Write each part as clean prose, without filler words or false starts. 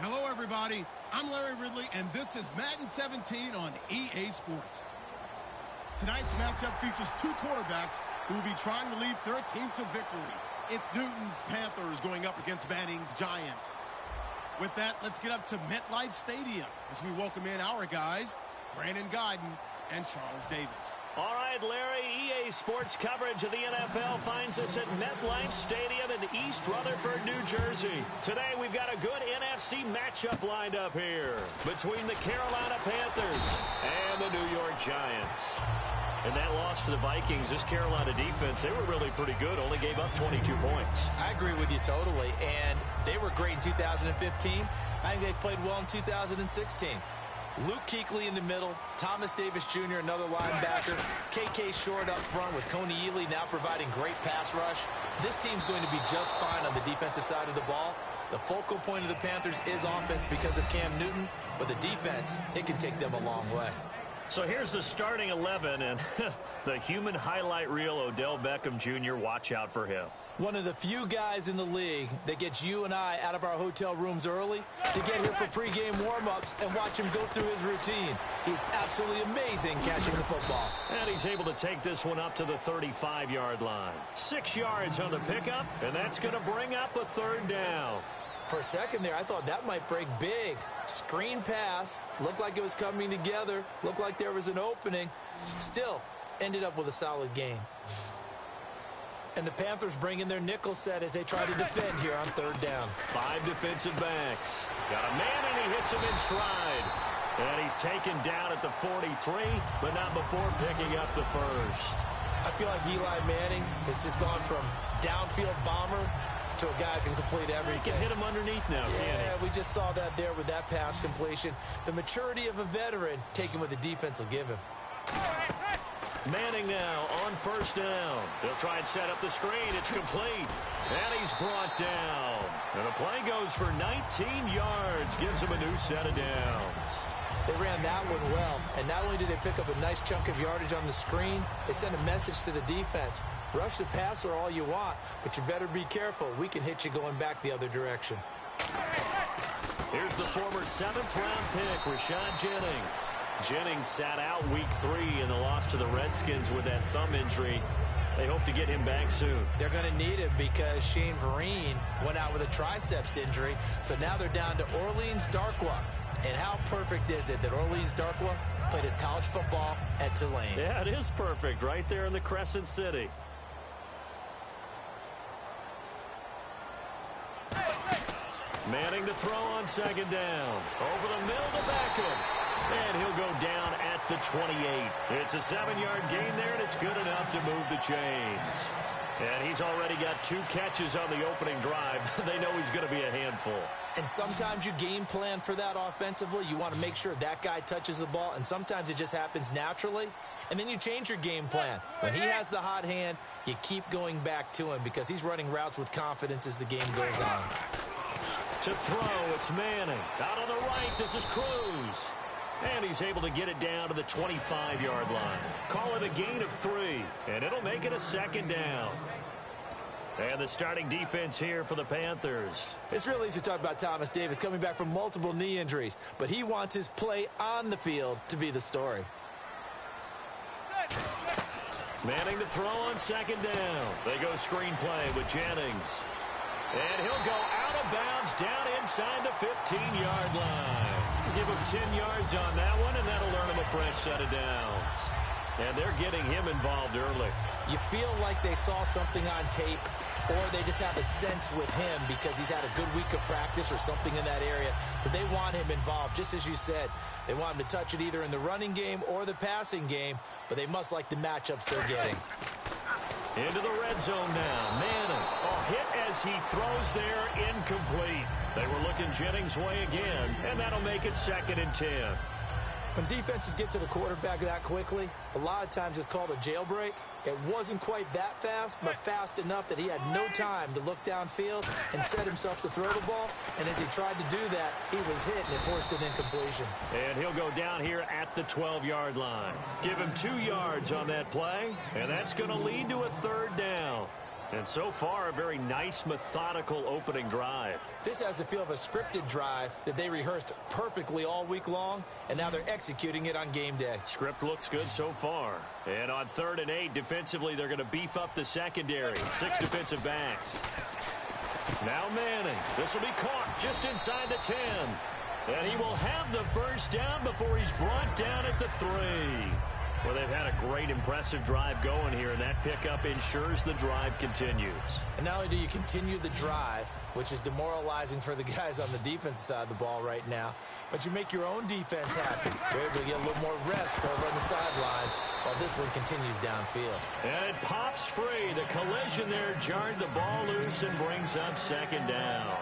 Hello, everybody. I'm Larry Ridley, and this is Madden 17 on EA Sports. Tonight's matchup features two quarterbacks who will be trying to lead their team to victory. It's Newton's Panthers going up against Manning's Giants. With that, let's get up to MetLife Stadium as we welcome in our guys, Brandon Guyton and Charles Davis. All right, Larry, EA Sports coverage of the NFL finds us at MetLife Stadium in East Rutherford, New Jersey. Today, we've got a good NFC matchup lined up here between the Carolina Panthers and the New York Giants. In that loss to the Vikings, this Carolina defense, they were really pretty good, only gave up 22 points. I agree with you totally, and they were great in 2015. I think they played well in 2016. Luke Kuechly in the middle, Thomas Davis Jr., another linebacker, KK Short up front with Coney Ely now providing great pass rush. This team's going to be just fine on the defensive side of the ball. The focal point of the Panthers is offense because of Cam Newton, but the defense, it can take them a long way. So here's the starting 11, and the human highlight reel, Odell Beckham Jr., watch out for him. One of the few guys in the league that gets you and I out of our hotel rooms early to get here for pregame warm-ups and watch him go through his routine. He's absolutely amazing catching the football. And he's able to take this one up to the 35-yard line. 6 yards on the pickup, and that's going to bring up a third down. For a second there, I thought that might break big. Screen pass, looked like it was coming together, looked like there was an opening. Still, ended up with a solid game. And the Panthers bring in their nickel set as they try to defend here on third down. 5 defensive backs. Got a man, and he hits him in stride. And he's taken down at the 43, but not before picking up the first. I feel like Eli Manning has just gone from downfield bomber to a guy who can complete everything. He can hit him underneath now, can't he? Yeah, we just saw that there with that pass completion. The maturity of a veteran taking what the defense will give him. Manning now on first down. They'll try and set up the screen. It's complete. And he's brought down. And the play goes for 19 yards. Gives him a new set of downs. They ran that one well. And not only did they pick up a nice chunk of yardage on the screen, they sent a message to the defense. Rush the passer all you want, but you better be careful. We can hit you going back the other direction. Here's the former 7th-round pick, Rashad Jennings. Jennings sat out week 3 in the loss to the Redskins with that thumb injury. They hope to get him back soon. They're going to need him because Shane Vereen went out with a triceps injury. So now they're down to Orleans Darkwa. And how perfect is it that Orleans Darkwa played his college football at Tulane? Yeah, it is perfect right there in the Crescent City. Manning to throw on second down. Over the middle to Beckham. And he'll go down at the 28. It's a 7-yard gain there, and it's good enough to move the chains. And he's already got 2 catches on the opening drive. They know he's going to be a handful. And sometimes you game plan for that offensively. You want to make sure that guy touches the ball, and sometimes it just happens naturally. And then you change your game plan. When he has the hot hand, you keep going back to him because he's running routes with confidence as the game goes on. To throw, it's Manning. Out on the right, this is Cruz. And he's able to get it down to the 25-yard line. Call it a gain of 3, and it'll make it a second down. And the starting defense here for the Panthers. It's really easy to talk about Thomas Davis coming back from multiple knee injuries, but he wants his play on the field to be the story. Manning to throw on second down. They go screen play with Jennings. And he'll go out of bounds down inside the 15-yard line. Give him 10 yards on that one, and that'll earn him a fresh set of downs. And they're getting him involved early. You feel like they saw something on tape, or they just have a sense with him because he's had a good week of practice or something in that area, that they want him involved. Just as you said, they want him to touch it either in the running game or the passing game, but they must like the matchups they're getting. Into the red zone now. Manning. A hit as he throws there, incomplete. They were looking Jennings' way again, and that'll make it 2nd and 10. When defenses get to the quarterback that quickly, a lot of times it's called a jailbreak. It wasn't quite that fast, but fast enough that he had no time to look downfield and set himself to throw the ball. And as he tried to do that, he was hit, and it forced an incompletion. And he'll go down here at the 12-yard line. Give him 2 yards on that play, and that's going to lead to a third down. And so far, a very nice, methodical opening drive. This has the feel of a scripted drive that they rehearsed perfectly all week long, and now they're executing it on game day. Script looks good so far. And on 3rd and 8, defensively, they're going to beef up the secondary. 6 defensive backs. Now Manning. This will be caught just inside the 10. And he will have the first down before he's brought down at the 3. Well, they've had a great, impressive drive going here, and that pickup ensures the drive continues. And not only do you continue the drive, which is demoralizing for the guys on the defensive side of the ball right now, but you make your own defense happy. You're able to get a little more rest over on the sidelines while this one continues downfield. And it pops free. The collision there jarred the ball loose and brings up 2nd down.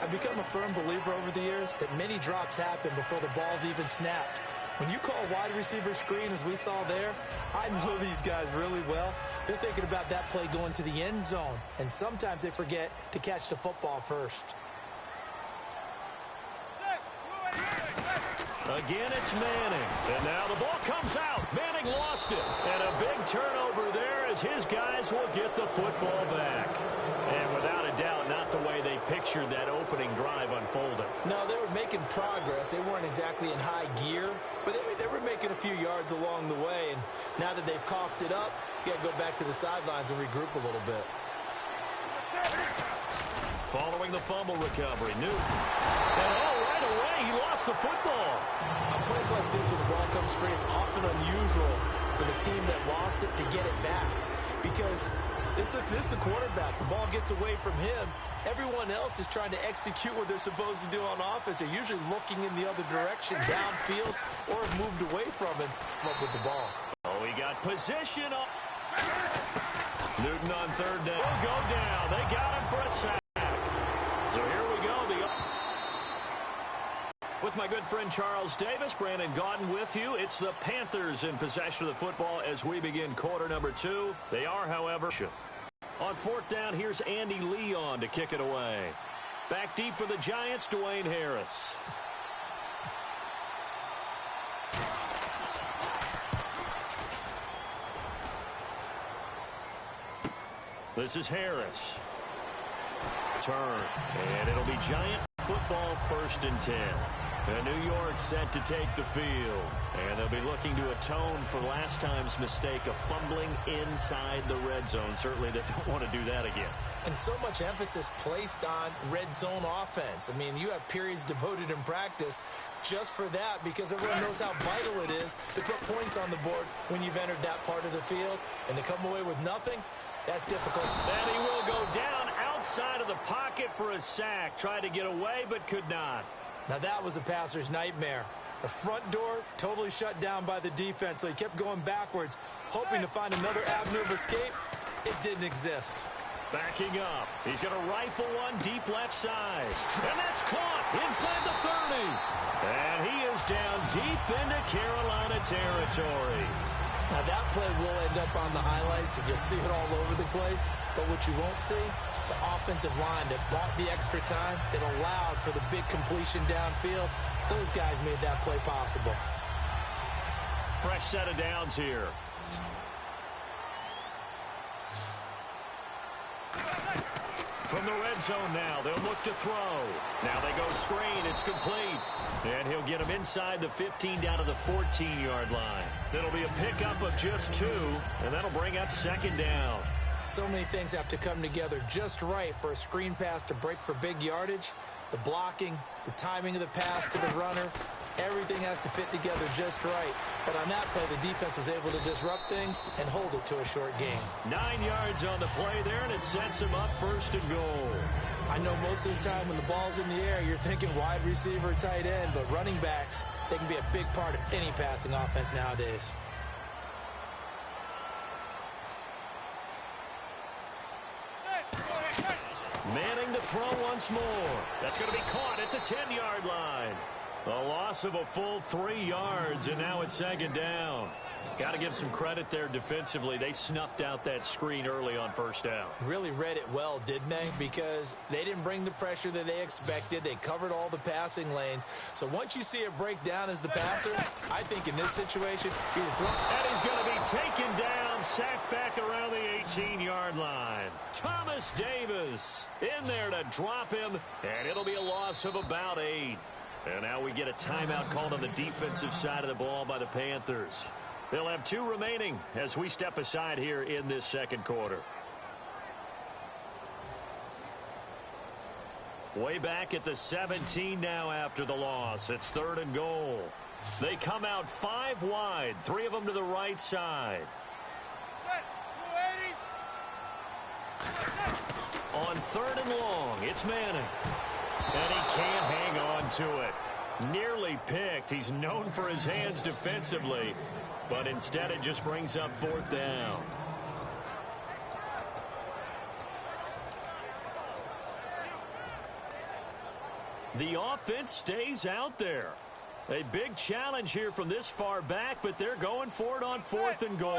I've become a firm believer over the years that many drops happen before the ball's even snapped. When you call wide receiver screen, as we saw there, I know these guys really well. They're thinking about that play going to the end zone, and sometimes they forget to catch the football first. Again, it's Manning. And now the ball comes out. Manning lost it. And a big turnover there as his guys will get the football back. And without a doubt, not the way they pictured that opening drive unfolding. No, they were making progress. They weren't exactly in high gear, but they were making a few yards along the way. And now that they've coughed it up, you got to go back to the sidelines and regroup a little bit. Following the fumble recovery, Newton. And right away, he lost the football. On plays like this, when the ball comes free, it's often unusual for the team that lost it to get it back. Because this is the quarterback. The ball gets away from him. Everyone else is trying to execute what they're supposed to do on offense. They're usually looking in the other direction, downfield, or have moved away from him up with the ball. Oh, he got position up. Newton on 3rd down. Will go down. They got him for a sack. So here we go. With my good friend Charles Davis, Brandon Gaudin with you. It's the Panthers in possession of the football as we begin quarter number 2. They are, however, on 4th down. Here's Andy Leon to kick it away. Back deep for the Giants, Dwayne Harris. This is Harris. Turn, and it'll be Giant football 1st and 10. And New York set to take the field. And they'll be looking to atone for last time's mistake of fumbling inside the red zone. Certainly they don't want to do that again. And so much emphasis placed on red zone offense. I mean, you have periods devoted in practice just for that because everyone knows how vital it is to put points on the board when you've entered that part of the field. And to come away with nothing, that's difficult. And he will go down outside of the pocket for a sack. Tried to get away, but could not. Now that was a passer's nightmare. The front door totally shut down by the defense, so he kept going backwards, hoping to find another avenue of escape. It didn't exist. Backing up. He's going to rifle one deep left side. And that's caught inside the 30. And he is down deep into Carolina territory. Now that play will end up on the highlights, and you'll see it all over the place. But what you won't see, the offensive line that bought the extra time, that allowed for the big completion downfield, those guys made that play possible. Fresh set of downs here. From the red zone now, they'll look to throw. Now they go screen. It's complete. And he'll get him inside the 15 down to the 14-yard line. It'll be a pickup of just 2, and that'll bring up 2nd down. So many things have to come together just right for a screen pass to break for big yardage. The blocking, the timing of the pass to the runner, everything has to fit together just right. But on that play, the defense was able to disrupt things and hold it to a short game. 9 yards on the play there, and it sets him up 1st and goal. I know most of the time when the ball's in the air, you're thinking wide receiver, tight end, but running backs, they can be a big part of any passing offense nowadays. Manning to throw once more. That's going to be caught at the 10-yard line. A loss of a full 3 yards, and now it's second down. Got to give some credit there defensively. They snuffed out that screen early on first down. Really read it well, didn't they? Because they didn't bring the pressure that they expected. They covered all the passing lanes. So once you see it break down as the passer, I think in this situation, he would throw. And he's going to be taken down, sacked back around the 18-yard line. Thomas Davis in there to drop him, and it'll be a loss of about 8. And now we get a timeout called on the defensive side of the ball by the Panthers. They'll have 2 remaining as we step aside here in this second quarter. Way back at the 17 now after the loss. It's 3rd and goal. They come out 5 wide, 3 of them to the right side. On 3rd and long, it's Manning. And he can't hang on to it. Nearly picked. He's known for his hands defensively. But instead it just brings up 4th down. The offense stays out there. A big challenge here from this far back, but they're going for it on 4th and goal.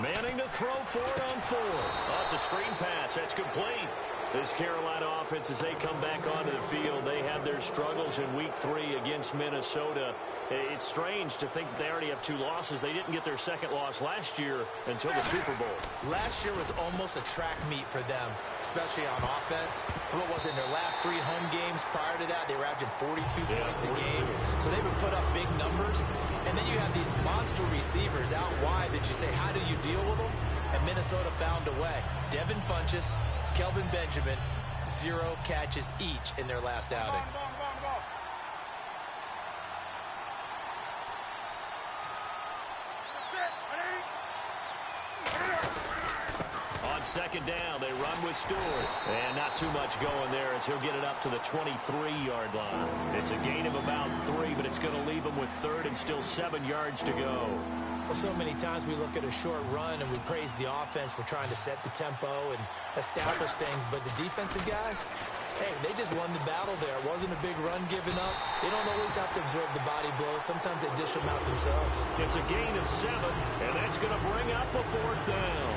Manning to throw for it on 4th. Oh, it's a screen pass. That's complete. This Carolina offense, as they come back onto the field, they had their struggles in Week 3 against Minnesota. It's strange to think they already have 2 losses. They didn't get their 2nd loss last year until the Super Bowl. Last year was almost a track meet for them, especially on offense. What was it, in their last 3 home games prior to that, they were averaging 42 points a game. So they would put up big numbers. And then you have these monster receivers out wide that you say, how do you deal with them? And Minnesota found a way. Devin Funchess, Kelvin Benjamin, 0 catches each in their last outing. On 2nd down, they run with Stewart. And not too much going there as he'll get it up to the 23-yard line. It's a gain of about 3, but it's going to leave him with 3rd and still 7 yards to go. Well, so many times we look at a short run and we praise the offense for trying to set the tempo and establish things, but the defensive guys, hey, they just won the battle there. It wasn't a big run given up. They don't always have to absorb the body blows. Sometimes they dish them out themselves. It's a gain of 7, and that's going to bring up a 4th down.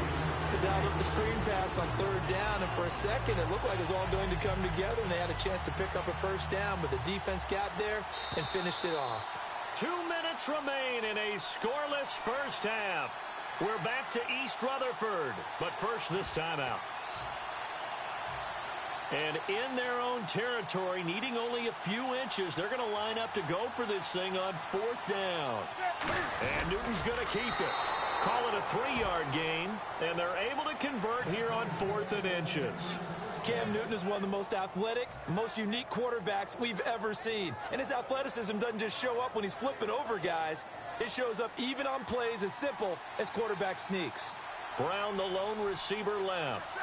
They dialed up the screen pass on 3rd down, and for a second it looked like it was all going to come together, and they had a chance to pick up a 1st down, but the defense got there and finished it off. 2 minutes remain in a scoreless first half. We're back to East Rutherford, but first this timeout. And in their own territory, needing only a few inches, they're going to line up to go for this thing on 4th down. And Newton's going to keep it. Call it a 3-yard gain, and they're able to convert here on 4th and inches. Cam Newton is one of the most athletic, most unique quarterbacks we've ever seen. And his athleticism doesn't just show up when he's flipping over guys. It shows up even on plays as simple as quarterback sneaks. Brown, the lone receiver, left.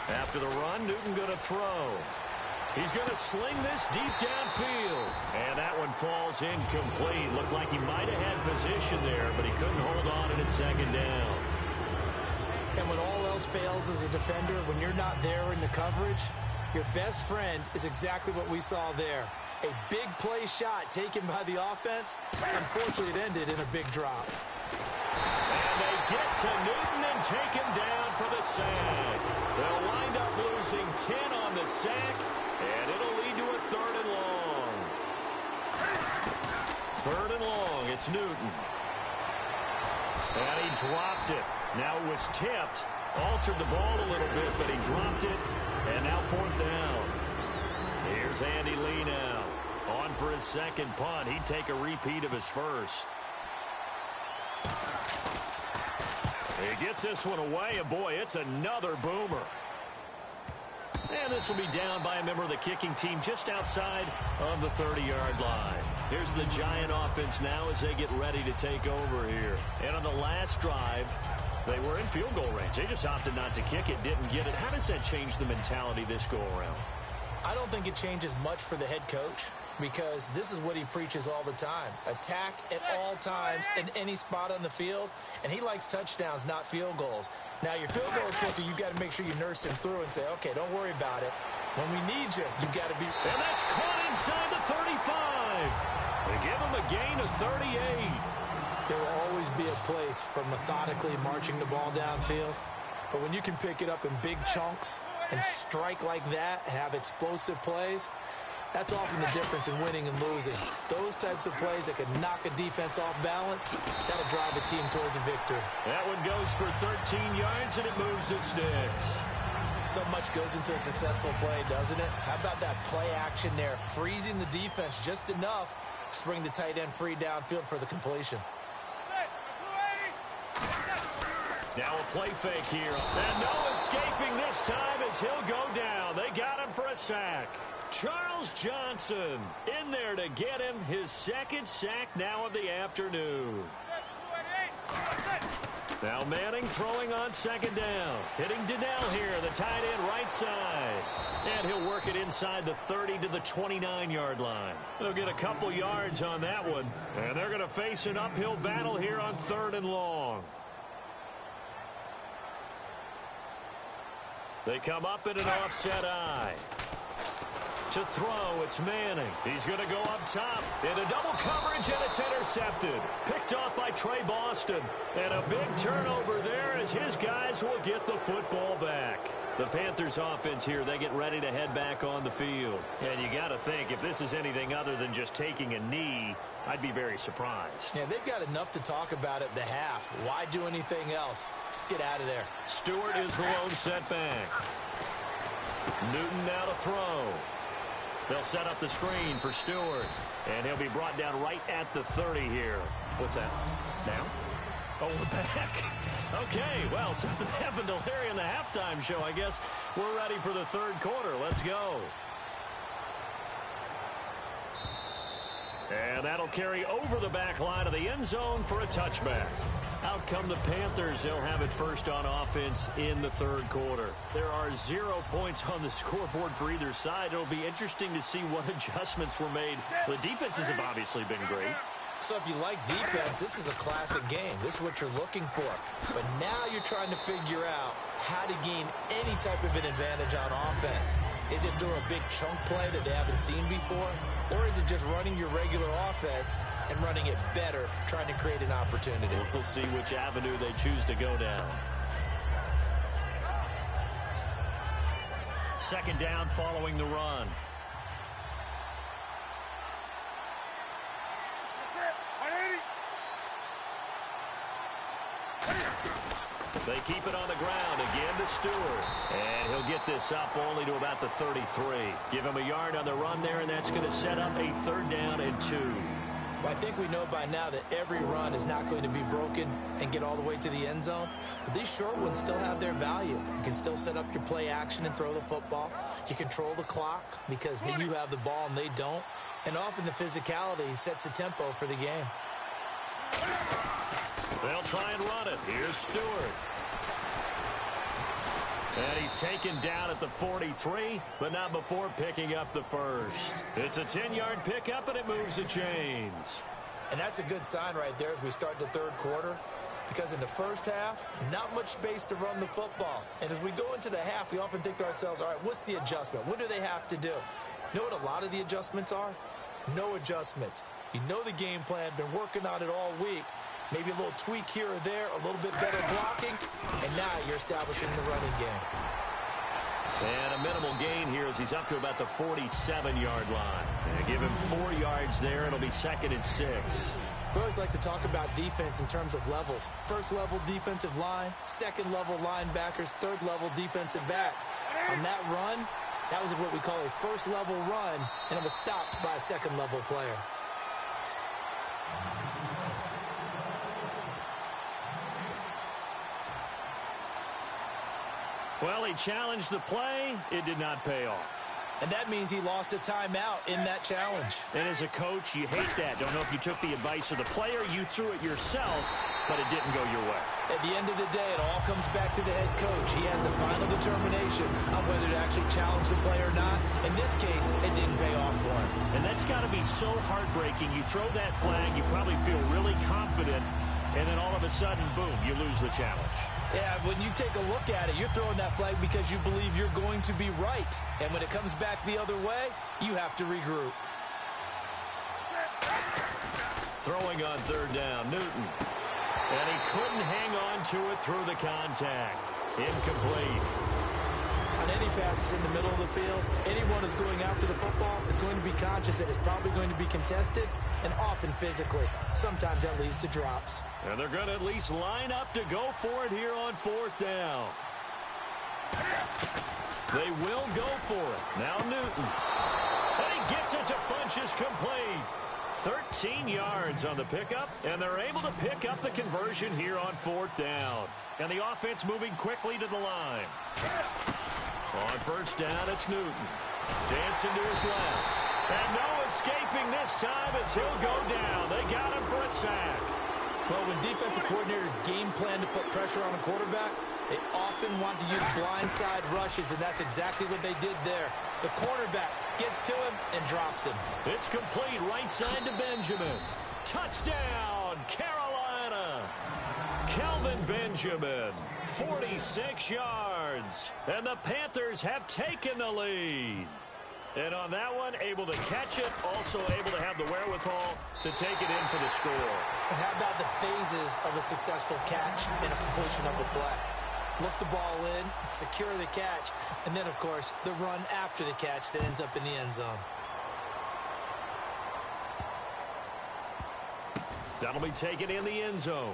After the run, Newton going to throw. He's going to sling this deep downfield. And that one falls incomplete. Looked like he might have had position there, but he couldn't hold on, and it's 2nd down. And when all else fails as a defender, when you're not there in the coverage, your best friend is exactly what we saw there. A big play shot taken by the offense. Unfortunately, it ended in a big drop. And they get to Newton and take him down for the sack. They'll wind up losing 10 on the sack, and it'll lead to a 3rd and long. 3rd and long, it's Newton. And he dropped it. Now it was tipped, altered the ball a little bit, but he dropped it, and now 4th down. Here's Andy Lee now, on for his 2nd punt. He'd take a repeat of his first. He gets this one away, and boy, it's another boomer. And this will be down by a member of the kicking team just outside of the 30-yard line. Here's the Giant offense now as they get ready to take over here. And on the last drive, they were in field goal range. They just opted not to kick it, didn't get it. How does that change the mentality this go-around? I don't think it changes much for the head coach. because this is what he preaches all the time. Attack at all times in any spot on the field, and he likes touchdowns, not field goals. Now, your field goal kicker, you got to make sure you nurse him through and say, okay, don't worry about it. When we need you, you got to be... And that's caught inside the 35. They give him a gain of 38. There will always be a place for methodically marching the ball downfield. But when you can pick it up in big chunks and strike like that, have explosive plays, that's often the difference in winning and losing. Those types of plays that can knock a defense off balance, that'll drive a team towards a victory. That one goes for 13 yards, and it moves the sticks. So much goes into a successful play, doesn't it? How about that play action there, freezing the defense just enough to bring the tight end free downfield for the completion. Now a play fake here. And no escaping this time as he'll go down. They got him for a sack. Charles Johnson in there to get him his second sack now of the afternoon. Now Manning throwing on second down. Hitting Donnell here, the tight end right side. And he'll work it inside the 30 to the 29-yard line. They'll get a couple yards on that one. And they're going to face an uphill battle here on 3rd and long. They come up in an offset eye. To throw, it's Manning. He's going to go up top into double coverage, and it's intercepted. Picked off by Trey Boston. And a big turnover there as his guys will get the football back. The Panthers offense here, they get ready to head back on the field. And you got to think, if this is anything other than just taking a knee, I'd be very surprised. Yeah, they've got enough to talk about at the half. Why do anything else? Just get out of there. Stewart is the lone setback. Newton now to throw. They'll set up the screen for Stewart. And he'll be brought down right at the 30 here. What's that? Now? Oh, we're back. Okay, well, something happened to Larry in the halftime show. I guess we're ready for the 3rd quarter. Let's go. And that'll carry over the back line of the end zone for a touchback. Out come the Panthers. They'll have it first on offense in the 3rd quarter. There are 0 points on the scoreboard for either side. It'll be interesting to see what adjustments were made. The defenses have obviously been great. So if you like defense, this is a classic game. This is what you're looking for. But now you're trying to figure out how to gain any type of an advantage on offense. Is it through a big chunk play that they haven't seen before? Or is it just running your regular offense and running it better, trying to create an opportunity? We'll see which avenue they choose to go down. 2nd down following the run. They keep it on the ground again to Stewart. And he'll get this up only to about the 33. Give him a yard on the run there, and that's going to set up a 3rd down and 2. Well, I think we know by now that every run is not going to be broken and get all the way to the end zone. But these short ones still have their value. You can still set up your play action and throw the football. You control the clock because you have the ball and they don't. And often the physicality sets the tempo for the game. They'll try and run it. Here's Stewart. And he's taken down at the 43, but not before picking up the first. It's a 10-yard pickup, and it moves the chains. And that's a good sign right there as we start the 3rd quarter, because in the first half, not much space to run the football. And as we go into the half, we often think to ourselves, all right, what's the adjustment? What do they have to do? You know what a lot of the adjustments are? No adjustments. You know the game plan, been working on it all week. Maybe a little tweak here or there, a little bit better blocking, and now you're establishing the running game. And a minimal gain here as he's up to about the 47-yard line. And give him 4 yards there. It'll be 2nd and 6. We always like to talk about defense in terms of levels. 1st level defensive line, 2nd level linebackers, 3rd level defensive backs. On that run, that was what we call a 1st level run, and it was stopped by a 2nd level player. Well, he challenged the play. It did not pay off. And that means he lost a timeout in that challenge. And as a coach, you hate that. Don't know if you took the advice of the player. You threw it yourself, but it didn't go your way. At the end of the day, it all comes back to the head coach. He has the final determination on whether to actually challenge the play or not. In this case, it didn't pay off for him. And that's got to be so heartbreaking. You throw that flag, you probably feel really confident, and then all of a sudden, boom, you lose the challenge. Yeah, when you take a look at it, you're throwing that flag because you believe you're going to be right. And when it comes back the other way, you have to regroup. Throwing on third down, Newton. And he couldn't hang on to it through the contact. Incomplete. On any passes in the middle of the field, anyone who's going after the football is going to be conscious that it's probably going to be contested, and often physically. Sometimes that leads to drops. And they're going to at least line up to go for it here on fourth down. They will go for it. Now Newton. And he gets it to Funchess, complete. 13 yards on the pickup, and they're able to pick up the conversion here on fourth down. And the offense moving quickly to the line. On first down, it's Newton. Dancing to his left. And no escaping this time as he'll go down. They got him for a sack. Well, when defensive coordinators game plan to put pressure on a quarterback, they often want to use blindside rushes, and that's exactly what they did there. The cornerback gets to him and drops him. It's complete right side to Benjamin. Touchdown, Carolina. Kelvin Benjamin, 46 yards. And the Panthers have taken the lead. And on that one, able to catch it, also able to have the wherewithal to take it in for the score. And how about the phases of a successful catch and a completion of a play? Look the ball in, secure the catch, and then, of course, the run after the catch that ends up in the end zone. That'll be taken in the end zone.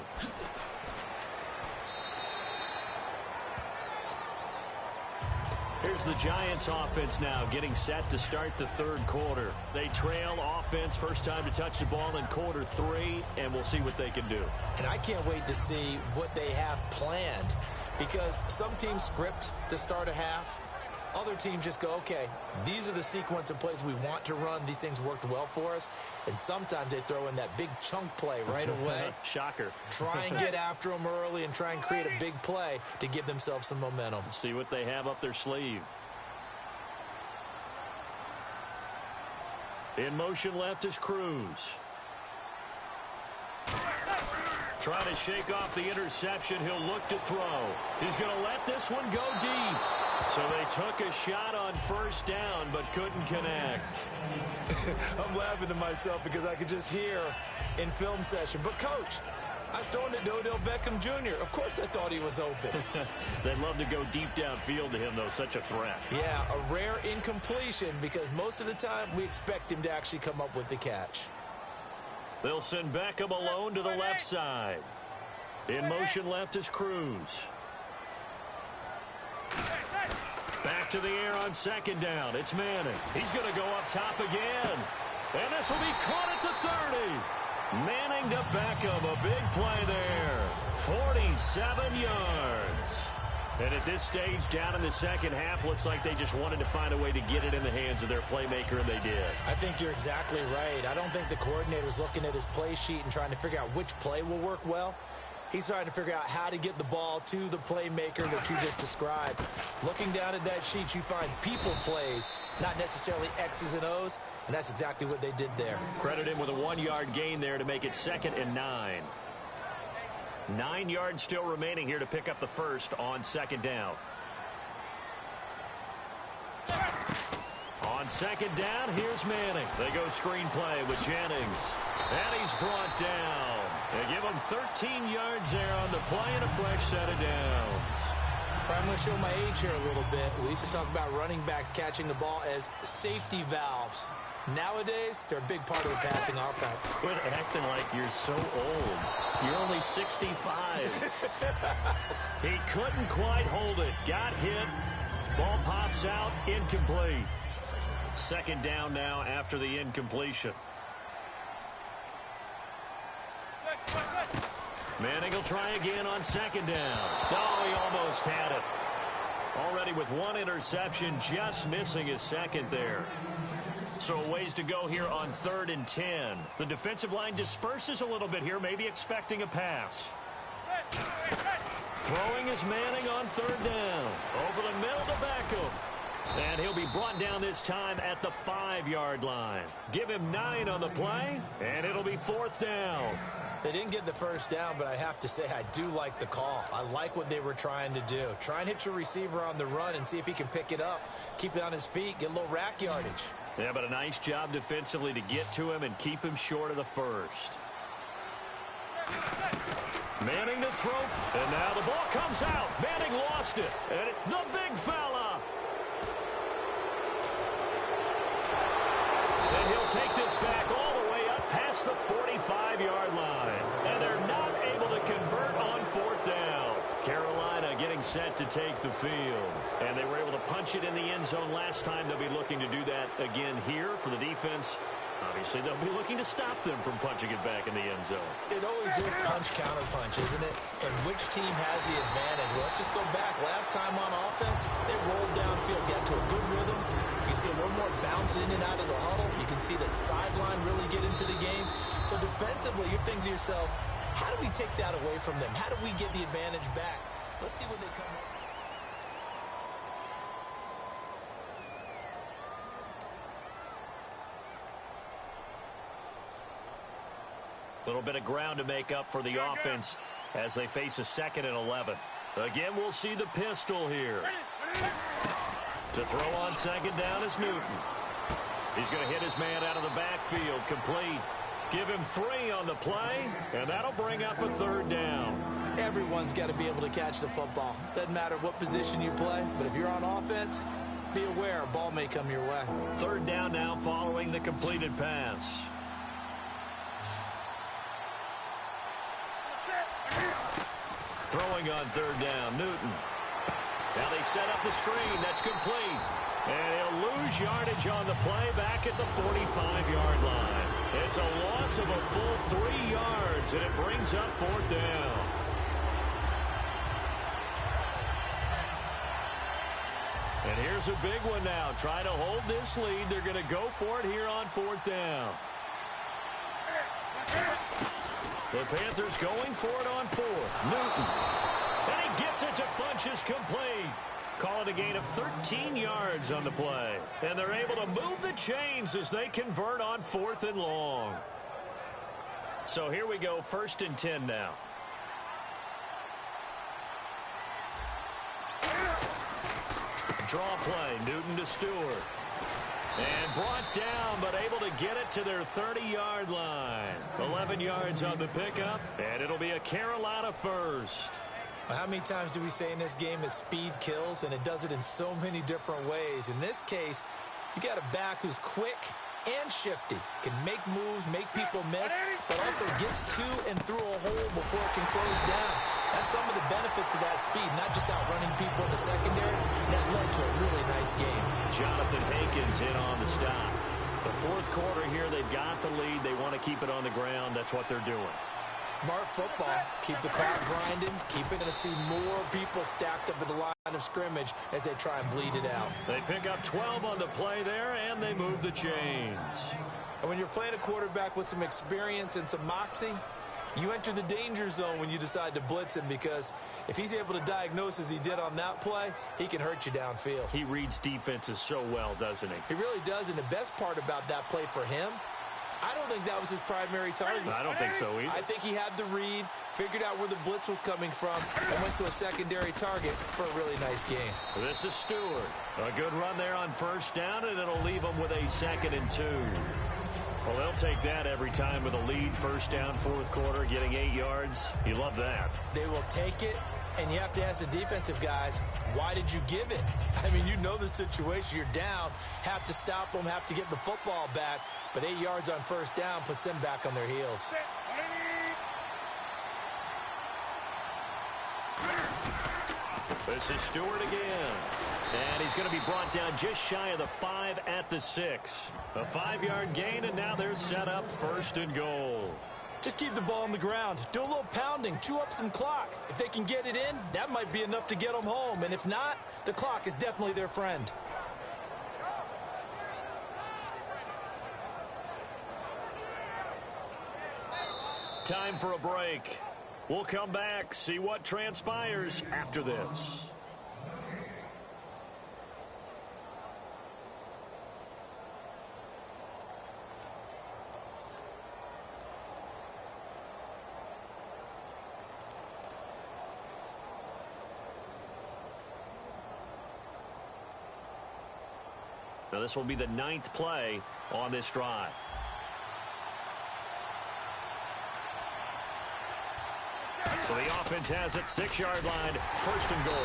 Here's the Giants offense now getting set to start the third quarter. They trail offense, first time to touch the ball in quarter three, and we'll see what they can do. And I can't wait to see what they have planned, because some teams script to start a half. Other teams just go, okay, these are the sequence of plays we want to run. These things worked well for us. And sometimes they throw in that big chunk play right away. Shocker. Try and get after them early and try and create a big play to give themselves some momentum. See what they have up their sleeve. In motion left is Cruz. Trying to shake off the interception. He'll look to throw. He's going to let this one go deep. So they took a shot on first down, but couldn't connect. I'm laughing to myself because I could just hear in film session, but coach, I was throwing to Odell Beckham Jr. Of course I thought he was open. They'd love to go deep downfield to him, though. Such a threat. Yeah, a rare incompletion because most of the time we expect him to actually come up with the catch. They'll send Beckham alone to the left side. In motion left is Cruz. Back to the air on second down. It's Manning. He's going to go up top again. And this will be caught at the 30. Manning to Beckham. A big play there. 47 yards. And at this stage, down in the second half, looks like they just wanted to find a way to get it in the hands of their playmaker, and they did. I think you're exactly right. I don't think the coordinator's looking at his play sheet and trying to figure out which play will work well. He's trying to figure out how to get the ball to the playmaker that you just described. Looking down at that sheet, you find people plays, not necessarily X's and O's, and that's exactly what they did there. Credit him with a 1-yard gain there to make it 2nd and 9. 9 yards still remaining here to pick up the first on second down. On second down, here's Manning. They go screen play with Jennings. And he's brought down. They give him 13 yards there on the play and a fresh set of downs. I'm going to show my age here a little bit. We used to talk about running backs catching the ball as safety valves. Nowadays, they're a big part of the passing offense. Quit acting like you're so old. You're only 65. He couldn't quite hold it. Got hit. Ball pops out. Incomplete. Second down now after the incompletion. Manning will try again on second down. Oh, he almost had it. Already with one interception, just missing his second there. So a ways to go here on 3rd and 10. The defensive line disperses a little bit here, maybe expecting a pass. Throwing is Manning on third down. Over the middle to Beckham. And he'll be brought down this time at the 5-yard line. Give him 9 on the play, and it'll be fourth down. They didn't get the first down, but I have to say I do like the call. I like what they were trying to do. Try and hit your receiver on the run and see if he can pick it up. Keep it on his feet, get a little rack yardage. Yeah, but a nice job defensively to get to him and keep him short of the first. Manning to throw, and now the ball comes out. Manning lost it, and the big fella. And he'll take this back all the way up past the 45-yard line. And they're not able to convert on fourth down. Carolina getting set to take the field. And they were able to punch it in the end zone last time. They'll be looking to do that again here for the defense. Obviously, they'll be looking to stop them from punching it back in the end zone. It always is punch-counter-punch, isn't it? And which team has the advantage? Well, let's just go back. Last time on offense, they rolled downfield, got to a good rhythm. You can see a little more bounce in and out of the huddle. You can see that sideline really get into the game. So defensively, you're thinking to yourself, how do we take that away from them? How do we get the advantage back? Let's see what they come up with. Little bit of ground to make up for the offense as they face a 2nd and 11. Again, we'll see the pistol here. To throw on second down is Newton. He's going to hit his man out of the backfield, complete. Give him 3 on the play, and that'll bring up a third down. Everyone's got to be able to catch the football. Doesn't matter what position you play, but if you're on offense, be aware a ball may come your way. Third down now following the completed pass. Throwing on third down, Newton. Now they set up the screen. That's complete. And he'll lose yardage on the play back at the 45-yard line. It's a loss of a full 3 yards, and it brings up fourth down. And here's a big one now. Trying to hold this lead. They're going to go for it here on fourth down. The Panthers going for it on fourth. Newton. And he gets it to Funchess, complete. Call it a gain of 13 yards on the play. And they're able to move the chains as they convert on 4th and long. So here we go, 1st and 10 now. Draw play, Newton to Stewart. And brought down, but able to get it to their 30-yard line. 11 yards on the pickup, and it'll be a Carolina first. Well, how many times do we say in this game that speed kills, and it does it in so many different ways? In this case, you got a back who's quick and shifty, can make moves, make people miss, but also gets to and through a hole before it can close down. That's some of the benefits of that speed, not just outrunning people in the secondary. That led to a really nice game. Jonathan Hankins in on the stop. The 4th quarter here, they've got the lead. They want to keep it on the ground. That's what they're doing. Smart football. Keep the clock grinding. Keep it. Going to see more people stacked up at the line of scrimmage as they try and bleed it out. They pick up 12 on the play there, and they move the chains. And when you're playing a quarterback with some experience and some moxie, you enter the danger zone when you decide to blitz him, because if he's able to diagnose as he did on that play, he can hurt you downfield. He reads defenses so well, doesn't he? He really does, and the best part about that play for him, I don't think that was his primary target. I don't think so either. I think he had the read, figured out where the blitz was coming from, and went to a secondary target for a really nice game. This is Stewart. A good run there on first down, and it'll leave him with a 2nd and 2. Well, they'll take that every time with a lead. First down, 4th quarter, getting 8 yards. You love that. They will take it, and you have to ask the defensive guys, why did you give it? I mean, you know the situation. You're down, have to stop them, have to get the football back, but 8 yards on first down puts them back on their heels. This is Stewart again. And he's going to be brought down just shy of the 5 at the 6. A 5-yard gain, and now they're set up 1st and goal. Just keep the ball on the ground. Do a little pounding. Chew up some clock. If they can get it in, that might be enough to get them home. And if not, the clock is definitely their friend. Time for a break. We'll come back, see what transpires after this. Now this will be the 9th play on this drive. So the offense has it, 6-yard line, 1st and goal.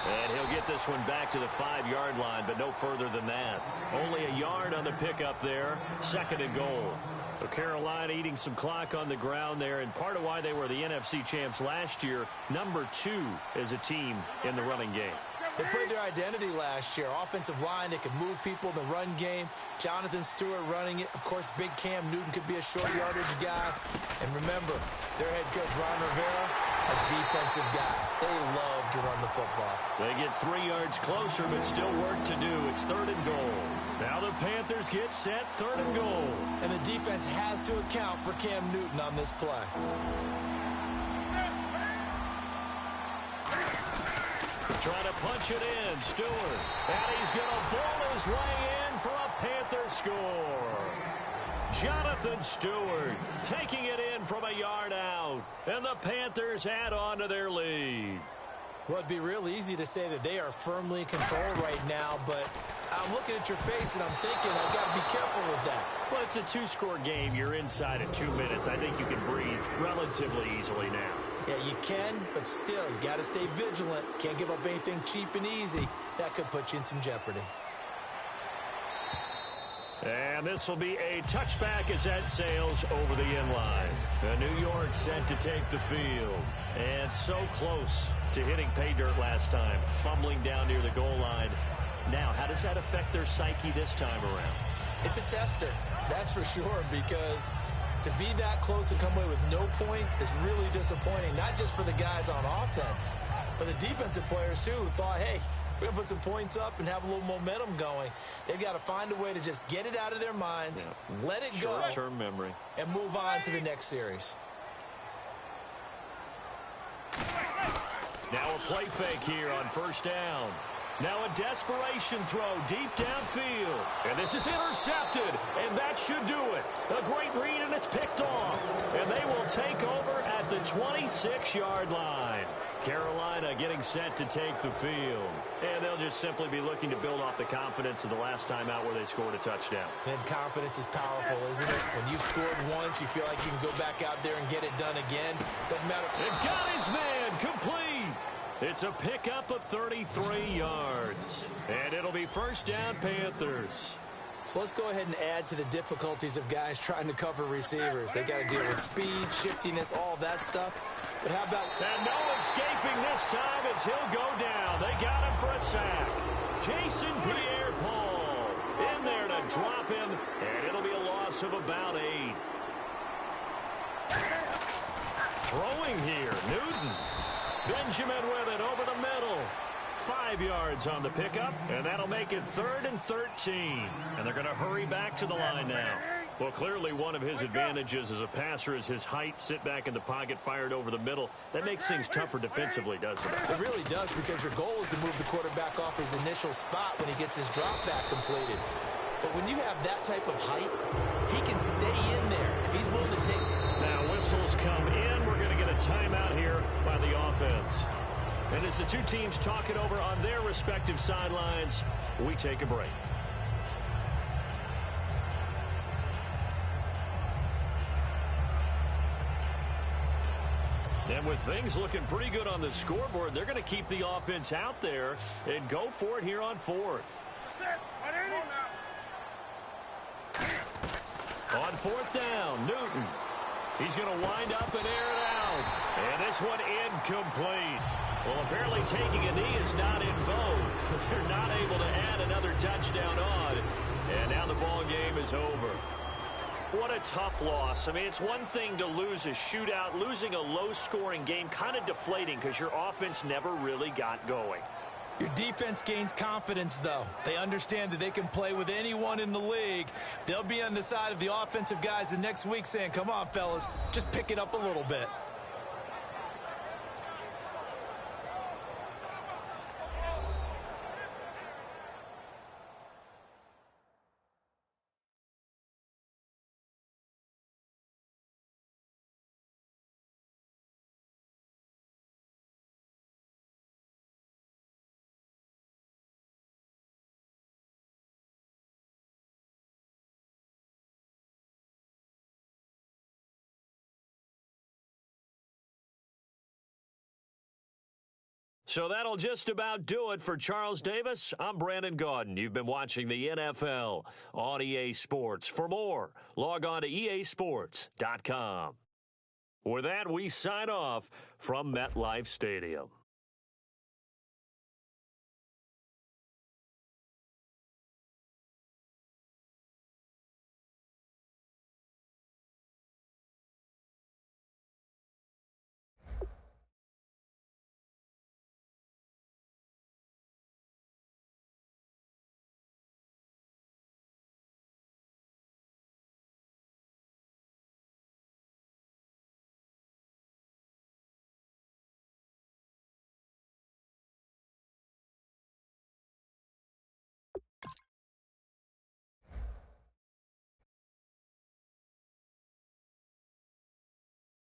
And he'll get this one back to the 5-yard line, but no further than that. Only a yard on the pickup there, 2nd and goal. So Carolina eating some clock on the ground there, and part of why they were the NFC champs last year, number 2 as a team in the running game. They played their identity last year. Offensive line, they could move people in the run game. Jonathan Stewart running it. Of course, big Cam Newton could be a short yardage guy. And remember, their head coach, Ron Rivera, a defensive guy. They love to run the football. They get 3 yards closer, but still work to do. It's 3rd and goal. Now the Panthers get set, 3rd and goal. And the defense has to account for Cam Newton on this play. Trying to punch it in, Stewart. And he's going to ball his way in for a Panther score. Jonathan Stewart taking it in from a yard out. And the Panthers add on to their lead. Well, it'd be real easy to say that they are firmly in control right now, but I'm looking at your face and I'm thinking I've got to be careful with that. Well, it's a 2-score game. You're inside at 2 minutes. I think you can breathe relatively easily now. Yeah, you can, but still, you got to stay vigilant. Can't give up anything cheap and easy. That could put you in some jeopardy. And this will be a touchback as that sails over the end line. New York set to take the field. And so close to hitting pay dirt last time, fumbling down near the goal line. Now, how does that affect their psyche this time around? It's a tester, that's for sure, because to be that close and come away with no points is really disappointing, not just for the guys on offense, but the defensive players, too, who thought, hey, we're going to put some points up and have a little momentum going. They've got to find a way to just get it out of their minds, let it go, short-term memory, and move on to the next series. Now a play fake here on 1st down. Now a desperation throw deep downfield. And this is intercepted, and that should do it. A great read, and it's picked off. And they will take over at the 26-yard line. Carolina getting set to take the field. And they'll just simply be looking to build off the confidence of the last time out where they scored a touchdown. And confidence is powerful, isn't it? When you've scored once, you feel like you can go back out there and get it done again. Doesn't matter. And got his man complete. It's a pickup of 33 yards. And it'll be 1st down Panthers. So let's go ahead and add to the difficulties of guys trying to cover receivers. They got to deal with speed, shiftiness, all that stuff. But how about... And no escaping this time as he'll go down. They got him for a sack. Jason Pierre-Paul in there to drop him. And it'll be a loss of about 8. Throwing here, Newton. Benjamin with it over the middle. 5 yards on the pickup, and that'll make it 3rd and 13. And they're going to hurry back to the line now. Well, clearly one of his advantages as a passer is his height. Sit back in the pocket, fired over the middle. That makes things tougher defensively, doesn't it? It really does, because your goal is to move the quarterback off his initial spot when he gets his drop back completed. But when you have that type of height, he can stay in there if he's willing to take. Now whistles come in. We're going to get a timeout here by the offense. And as the two teams talk it over on their respective sidelines, we take a break. And with things looking pretty good on the scoreboard, they're going to keep the offense out there and go for it here on 4th. On 4th down, Newton. He's going to wind up and air it out. And this one incomplete. Well, apparently taking a knee is not in vogue. They're not able to add another touchdown on. And now the ball game is over. What a tough loss. I mean, it's one thing to lose a shootout. Losing a low-scoring game, kind of deflating because your offense never really got going. Your defense gains confidence, though. They understand that they can play with anyone in the league. They'll be on the side of the offensive guys the next week saying, come on, fellas, just pick it up a little bit. So that'll just about do it for Charles Davis. I'm Brandon Gaudin. You've been watching the NFL on EA Sports. For more, log on to easports.com. With that, we sign off from MetLife Stadium.